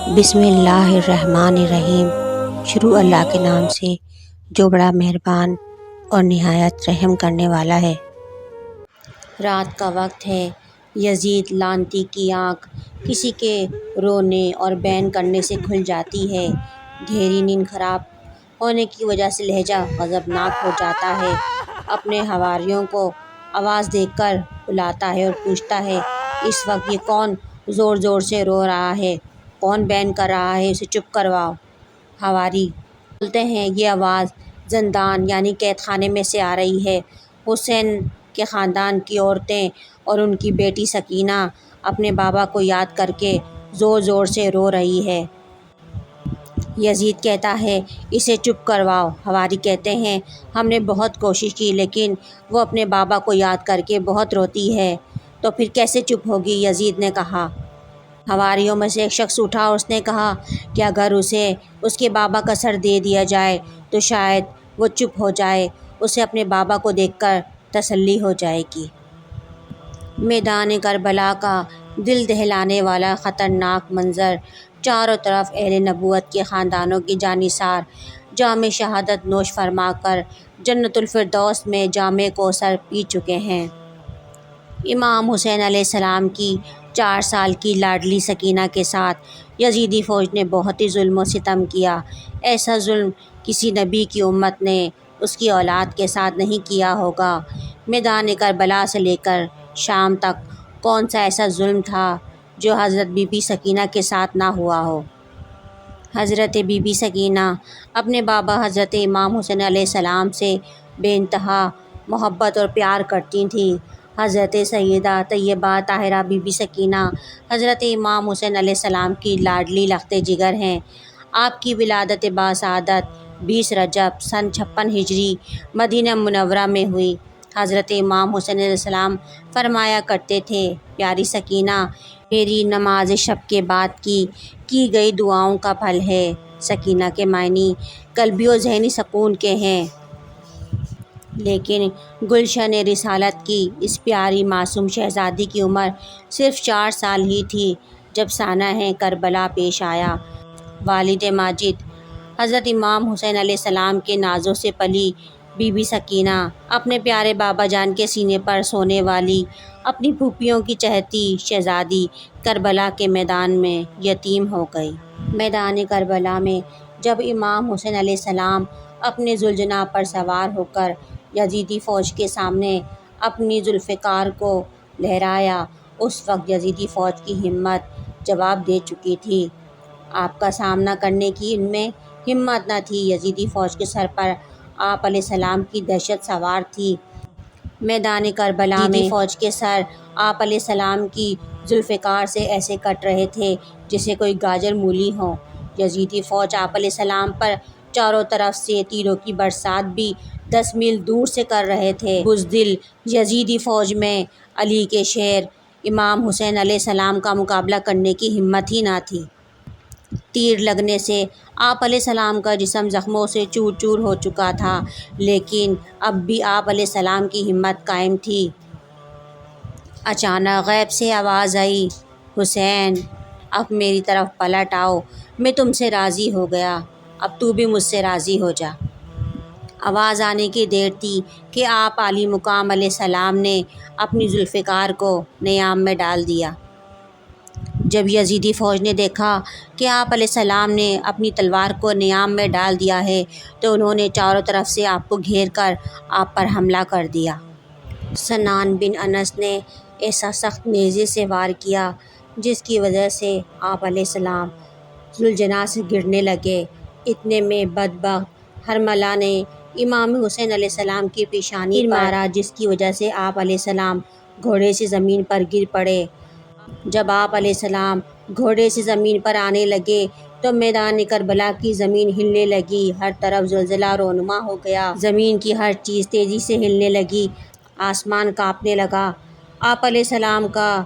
بسم اللہ الرحمن الرحیم۔ شروع اللہ کے نام سے جو بڑا مہربان اور نہایت رحم کرنے والا ہے۔ رات کا وقت ہے۔ یزید لعنتی کی آنکھ کسی کے رونے اور بین کرنے سے کھل جاتی ہے۔ گہری نیند خراب ہونے کی وجہ سے لہجہ غضبناک ہو جاتا ہے۔ اپنے حواریوں کو آواز دے کر بلاتا ہے اور پوچھتا ہے، اس وقت یہ کون زور زور سے رو رہا ہے؟ کون بین کر رہا ہے؟ اسے چپ کرواؤ۔ حواری بولتے ہیں، یہ آواز زندان یعنی قید خانے میں سے آ رہی ہے۔ حسین کے خاندان کی عورتیں اور ان کی بیٹی سکینہ اپنے بابا کو یاد کر کے زور زور سے رو رہی ہے۔ یزید کہتا ہے، اسے چپ کرواؤ۔ حواری کہتے ہیں، ہم نے بہت کوشش کی لیکن وہ اپنے بابا کو یاد کر کے بہت روتی ہے۔ تو پھر کیسے چپ ہوگی؟ یزید نے کہا۔ حواریوں میں سے ایک شخص اٹھا اور اس نے کہا کہ اگر اسے اس کے بابا کا سر دے دیا جائے تو شاید وہ چپ ہو جائے، اسے اپنے بابا کو دیکھ کر تسلی ہو جائے گی۔ میدان کربلا کا دل دہلانے والا خطرناک منظر۔ چاروں طرف اہل نبوت کے خاندانوں کی جانثار جام شہادت نوش فرما کر جنت الفردوس میں جام کوثر پی چکے ہیں۔ امام حسین علیہ السلام کی 4 سال کی لاڈلی سکینہ کے ساتھ یزیدی فوج نے بہت ہی ظلم و ستم کیا۔ ایسا ظلم کسی نبی کی امت نے اس کی اولاد کے ساتھ نہیں کیا ہوگا۔ میدان کربلا سے لے کر شام تک کون سا ایسا ظلم تھا جو حضرت بی بی سکینہ کے ساتھ نہ ہوا ہو؟ حضرت بی بی سکینہ اپنے بابا حضرت امام حسین علیہ السلام سے بے انتہا محبت اور پیار کرتی تھیں۔ حضرت سیدہ طیبہ طاہرہ بی بی سکینہ حضرت امام حسین علیہ السلام کی لاڈلی لخت جگر ہیں۔ آپ کی ولادت باسعادت 20 رجب سن 56 ہجری مدینہ منورہ میں ہوئی۔ حضرت امام حسین علیہ السلام فرمایا کرتے تھے، پیاری سکینہ میری نماز شب کے بعد کی گئی دعاؤں کا پھل ہے۔ سکینہ کے معنی قلبی و ذہنی سکون کے ہیں، لیکن گلشن رسالت کی اس پیاری معصوم شہزادی کی عمر صرف 4 سال ہی تھی جب سانحہ کربلا پیش آیا۔ والد ماجد حضرت امام حسین علیہ السلام کے نازوں سے پلی بی بی سکینہ اپنے پیارے بابا جان کے سینے پر سونے والی اپنی پھوپھیوں کی چہیتی شہزادی کربلا کے میدان میں یتیم ہو گئی۔ میدان کربلا میں جب امام حسین علیہ السلام اپنے ذوالجناح پر سوار ہو کر یزیدی فوج کے سامنے اپنی ذوالفقار کو لہرایا، اس وقت یزیدی فوج کی ہمت جواب دے چکی تھی۔ آپ کا سامنا کرنے کی ان میں ہمت نہ تھی۔ یزیدی فوج کے سر پر آپ علیہ السلام کی دہشت سوار تھی۔ میدان کربلا میں فوج کے سر آپ علیہ السلام کی ذوالفقار سے ایسے کٹ رہے تھے جیسے کوئی گاجر مولی ہو۔ یزیدی فوج آپ علیہ السلام پر چاروں طرف سے تیروں کی برسات بھی 10 میل دور سے کر رہے تھے۔ بزدل یزیدی فوج میں علی کے شیر امام حسین علیہ السلام کا مقابلہ کرنے کی ہمت ہی نہ تھی۔ تیر لگنے سے آپ علیہ السلام کا جسم زخموں سے چور چور ہو چکا تھا، لیکن اب بھی آپ علیہ السلام کی ہمت قائم تھی۔ اچانک غیب سے آواز آئی، حسین اب میری طرف پلٹ آؤ، میں تم سے راضی ہو گیا، اب تو بھی مجھ سے راضی ہو جا۔ آواز آنے کی دیر تھی کہ آپ عالی مقام علیہ السلام نے اپنی ذوالفقار کو نیام میں ڈال دیا۔ جب یزیدی فوج نے دیکھا کہ آپ علیہ السلام نے اپنی تلوار کو نیام میں ڈال دیا ہے تو انہوں نے چاروں طرف سے آپ کو گھیر کر آپ پر حملہ کر دیا۔ سنان بن انس نے ایسا سخت نیزے سے وار کیا جس کی وجہ سے آپ علیہ السلام ذوالجناح سے گرنے لگے۔ اتنے میں بدبخت حرملہ نے امام حسین علیہ السلام کی پیشانی پر مارا، جس کی وجہ سے آپ علیہ السلام گھوڑے سے زمین پر گر پڑے۔ جب آپ علیہ السلام گھوڑے سے زمین پر آنے لگے تو میدان کربلا کی زمین ہلنے لگی، ہر طرف زلزلہ رونما ہو گیا، زمین کی ہر چیز تیزی سے ہلنے لگی، آسمان کانپنے لگا۔ آپ علیہ السلام کا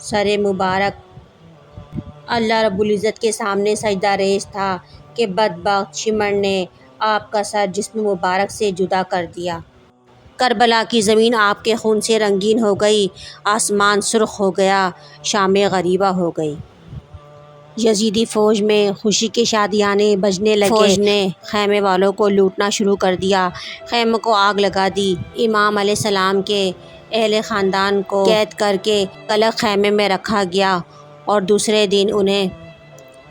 سر مبارک اللہ رب العزت کے سامنے سجدہ ریز تھا کہ بدبخت شمر نے آپ کا سر جسم مبارک سے جدا کر دیا۔ کربلا کی زمین آپ کے خون سے رنگین ہو گئی، آسمان سرخ ہو گیا، شام غریبہ ہو گئی۔ یزیدی فوج میں خوشی کے شادیانے بجنے لگے۔ فوج نے خیمے والوں کو لوٹنا شروع کر دیا، خیموں کو آگ لگا دی۔ امام علیہ السلام کے اہل خاندان کو قید کر کے الگ خیمے میں رکھا گیا اور دوسرے دن انہیں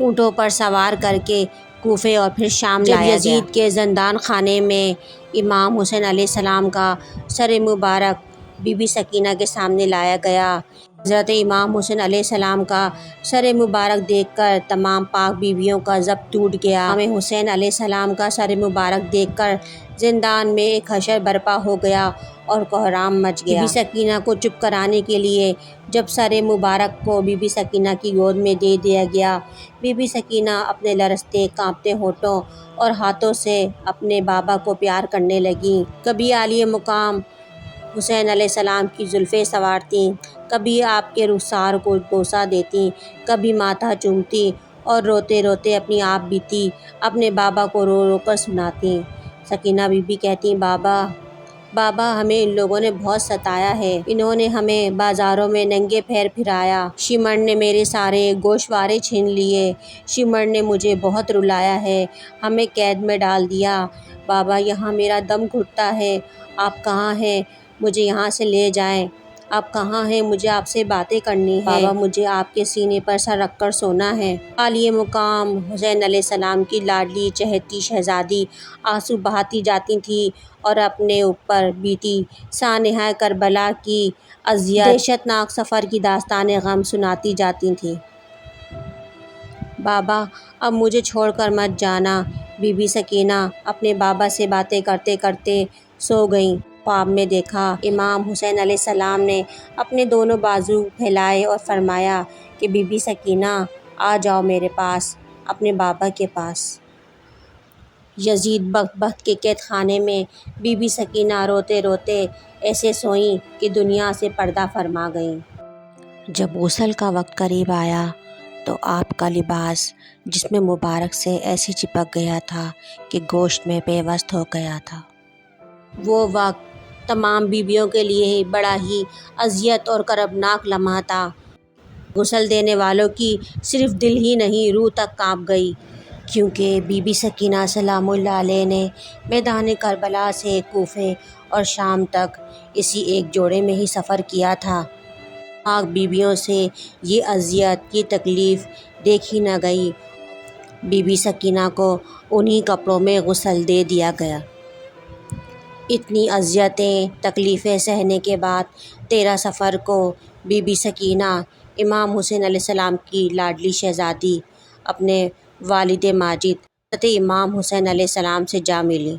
اونٹوں پر سوار کر کے کوفے اور پھر شام لایا گیا۔ جب یزید کے زندان خانے میں امام حسین علیہ السلام کا سر مبارک بی بی سکینہ کے سامنے لایا گیا، حضرت امام حسین علیہ السلام کا سر مبارک دیکھ کر تمام پاک بیویوں کا ضبط ٹوٹ گیا۔ امام حسین علیہ السلام کا سر مبارک دیکھ کر زندان میں ایک حشر برپا ہو گیا اور کوہرام مچ گیا۔ بی بی سکینہ کو چپ کرانے کے لیے جب سر مبارک کو بی بی سکینہ کی گود میں دے دیا گیا، بی بی سکینہ اپنے لرزتے کانپتے ہونٹوں اور ہاتھوں سے اپنے بابا کو پیار کرنے لگیں۔ کبھی عالی مقام حسین علیہ السلام کی زلفیں سنوارتیں، کبھی آپ کے رخسار کو بوسہ دیتیں، کبھی ماتھا چومتیں اور روتے روتے اپنی آپ بیتی اپنے بابا کو رو رو کر سناتیں۔ سکینہ بی بی کہتیں، بابا ہمیں ان لوگوں نے بہت ستایا ہے، انہوں نے ہمیں بازاروں میں ننگے پیر پھرایا، شمر نے میرے سارے گوشوارے چھین لیے، شمر نے مجھے بہت رلایا ہے، ہمیں قید میں ڈال دیا۔ بابا یہاں میرا دم گھٹتا ہے، آپ کہاں ہیں؟ مجھے یہاں سے لے جائیں۔ آپ کہاں ہیں؟ مجھے آپ سے باتیں کرنی ہیں۔ بابا مجھے آپ کے سینے پر سر رکھ کر سونا ہے۔ عالی مقام حسین علیہ السلام کی لاڈلی چہیتی شہزادی آنسو بہاتی جاتی تھیں اور اپنے اوپر بیتی سانحہ کربلا کی اذیت دہشت ناک سفر کی داستان غم سناتی جاتی تھیں۔ بابا اب مجھے چھوڑ کر مت جانا۔ بی بی سکینہ اپنے بابا سے باتیں کرتے کرتے سو گئیں۔ خواب میں دیکھا امام حسین علیہ السلام نے اپنے دونوں بازو پھیلائے اور فرمایا کہ بی بی سکینہ آ جاؤ میرے پاس، اپنے بابا کے پاس۔ یزید بخت کے قید خانے میں بی بی سکینہ روتے روتے ایسے سوئیں کہ دنیا سے پردہ فرما گئیں۔ جب غسل کا وقت قریب آیا تو آپ کا لباس جسم مبارک سے ایسے چپک گیا تھا کہ گوشت میں پیوست ہو گیا تھا۔ وہ وقت تمام بیویوں کے لیے بڑا ہی اذیت اور کربناک لمحہ تھا۔ غسل دینے والوں کی صرف دل ہی نہیں روح تک کانپ گئی، کیونکہ بی بی سکینہ سلام اللہ علیہ نے میدان کربلا سے کوفے اور شام تک اسی ایک جوڑے میں ہی سفر کیا تھا۔ پاک بیویوں سے یہ اذیت، یہ تکلیف دیکھی نہ گئی۔ بی بی سکینہ کو انہی کپڑوں میں غسل دے دیا گیا۔ اتنی اذیتیں تکلیفیں سہنے کے بعد 13 صفر کو بی بی سکینہ امام حسین علیہ السلام کی لاڈلی شہزادی اپنے والد ماجد حضرت امام حسین علیہ السلام سے جا ملی۔